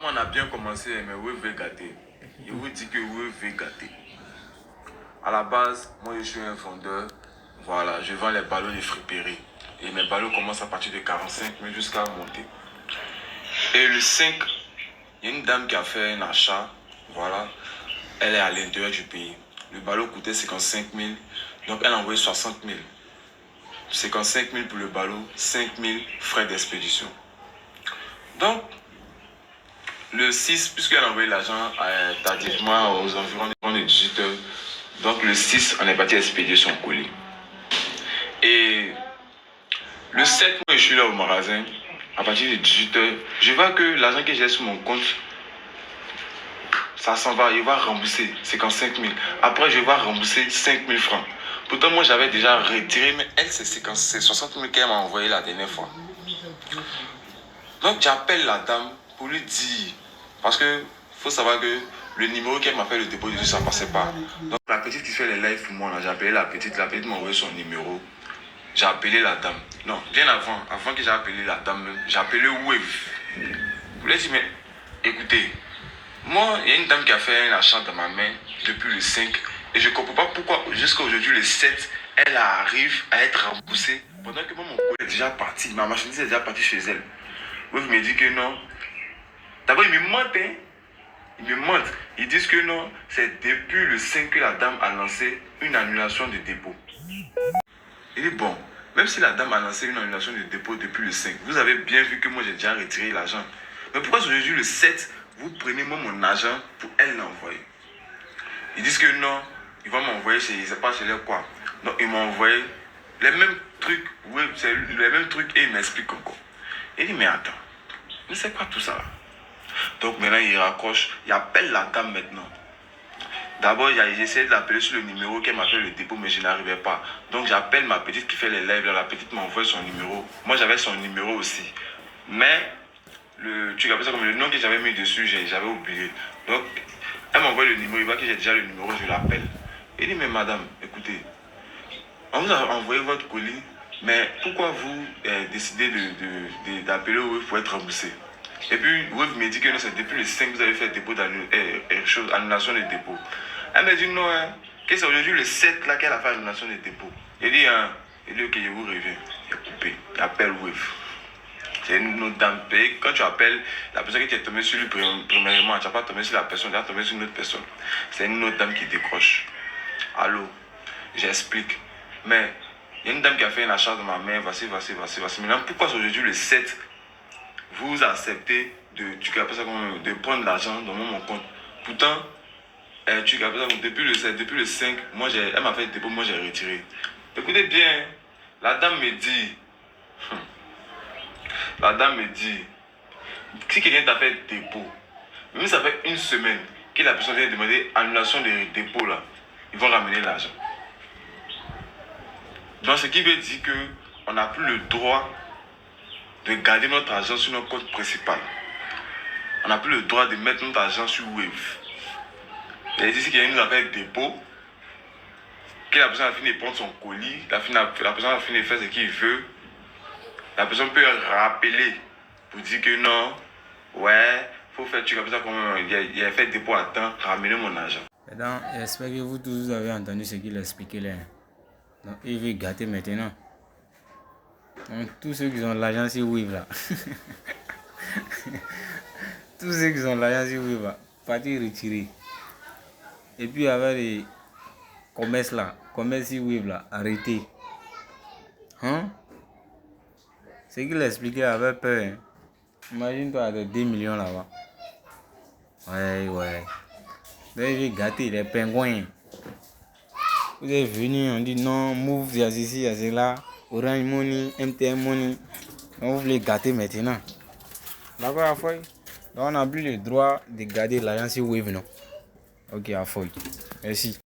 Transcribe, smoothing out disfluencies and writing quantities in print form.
On a bien commencé, mais Wave est gâté. Je vous dis que Wave est gâté. À la base, moi je suis un vendeur. Voilà, je vends les ballons de friperie. Et mes ballons commencent à partir de 45 000 jusqu'à monter. Et le 5, il y a une dame qui a fait un achat. Voilà, elle est à l'intérieur du pays. Le ballon coûtait 55 000. Donc elle a envoyé 60 000. 55 000 pour le ballon, 5 000 frais d'expédition. Donc, le 6, puisqu'elle a envoyé l'argent tardivement aux environs de 18 heures, donc le 6, on est parti expédier son colis. Et le 7, moi je suis là au magasin, à partir de 18 heures, je vois que l'argent que j'ai sur mon compte, ça s'en va, il va rembourser 55 000. Après, je vais rembourser 5 000 francs. Pourtant, moi j'avais déjà retiré, mais elle, c'est 60 000 qu'elle m'a envoyé la dernière fois. Donc j'appelle la dame pour lui dire, parce que faut savoir que le numéro qu'elle m'a fait le dépôt dessus, ça ne passait pas. Donc la petite qui fait les lives pour moi, j'ai appelé la petite m'a envoyé son numéro. J'ai appelé la dame. Non, bien avant que j'ai appelé la dame même, j'ai appelé Wave. Je lui ai dit, mais écoutez, moi, il y a une dame qui a fait un achat dans ma main depuis le 5 et je ne comprends pas pourquoi jusqu'à aujourd'hui le 7, elle arrive à être remboursée pendant que moi, mon colis est déjà parti, ma marchandise est déjà partie chez elle. Wave me dit que non. D'abord, il me mentent, hein. Ils me mentent. Ils disent que non, c'est depuis le 5 que la dame a lancé une annulation de dépôt. Il dit bon, même si la dame a lancé une annulation de dépôt depuis le 5, vous avez bien vu que moi j'ai déjà retiré l'argent. Mais pourquoi aujourd'hui le 7, vous prenez moi mon argent pour elle l'envoyer? Ils disent que non, ils vont m'envoyer chez, je ne sais pas chez leur quoi. Donc ils m'ont envoyé les mêmes trucs, oui, c'est les mêmes trucs et ils m'expliquent encore. Il dit mais attends, mais c'est quoi tout ça là? Donc maintenant il raccroche, il appelle la dame maintenant. D'abord j'ai essayé de l'appeler sur le numéro qu'elle m'a fait le dépôt mais je n'arrivais pas. Donc j'appelle ma petite qui fait les lives, la petite m'envoie son numéro. Moi j'avais son numéro aussi. Mais tu appelles ça comme le nom que j'avais mis dessus, j'avais oublié. Donc elle m'envoie le numéro, il voit que j'ai déjà le numéro, je l'appelle. Il dit mais madame, écoutez, on vous a envoyé votre colis, mais pourquoi vous décidez d'appeler Wave pour être remboursé? Et puis Wave me dit que non, c'est depuis le 5 que vous avez fait dépôt annulation de dépôt. Elle me dit non, hein, que c'est aujourd'hui le 7 là qu'elle a fait annulation de dépôt. Il dit, hein, ok, je vous reviens. Il a coupé, il appelle Wave. C'est une autre dame. Quand tu appelles la personne qui est tombée sur lui premièrement, tu n'as pas tombé sur la personne, tu as tombé sur une autre personne. C'est une autre dame qui décroche. Allô, j'explique. Mais il y a une dame qui a fait un achat de ma main, voici. Maintenant, pourquoi aujourd'hui le 7, vous acceptez de prendre l'argent dans mon compte? Pourtant, depuis le 7, depuis le 5, elle m'a fait le dépôt, moi j'ai retiré. Écoutez bien, la dame me dit, si quelqu'un t'a fait dépôt, même si ça fait une semaine que la personne vient demander annulation de dépôt là, ils vont ramener l'argent. Donc ce qui veut dire qu'on n'a plus le droit de garder notre argent sur notre compte principal. On n'a plus le droit de mettre notre argent sur Wave. Et si quelqu'un nous a fait dépôt, que la personne a fini de prendre son colis, la personne a fini de faire ce qu'il veut, la personne peut rappeler pour dire que non, ouais, faut faire tu comme ça, il a fait dépôt à temps, ramener mon argent. Donc, j'espère que vous tous avez entendu ce qu'il expliquait là. Donc, il veut gâter maintenant. Donc, tous ceux qui ont l'argent sur Wave là. Tous ceux qui ont l'argent sur Wave là, partir retirer. Et puis, avec les commerces là, commerce sur Wave là, arrêtez. Hein? Ce qu'il expliquait avait peur. Hein? Imagine-toi avec 2 millions là-bas. Ouais. Donc, il veut gâter les pingouins. Vous êtes venus, on dit non, Move, il y a ceci, il y a cela, Orange Money, MTN Money. Donc vous voulez gâter maintenant. D'accord, à feuille. Donc on n'a plus le droit de garder l'argent sur Wave, non? Ok, à feuille. Merci.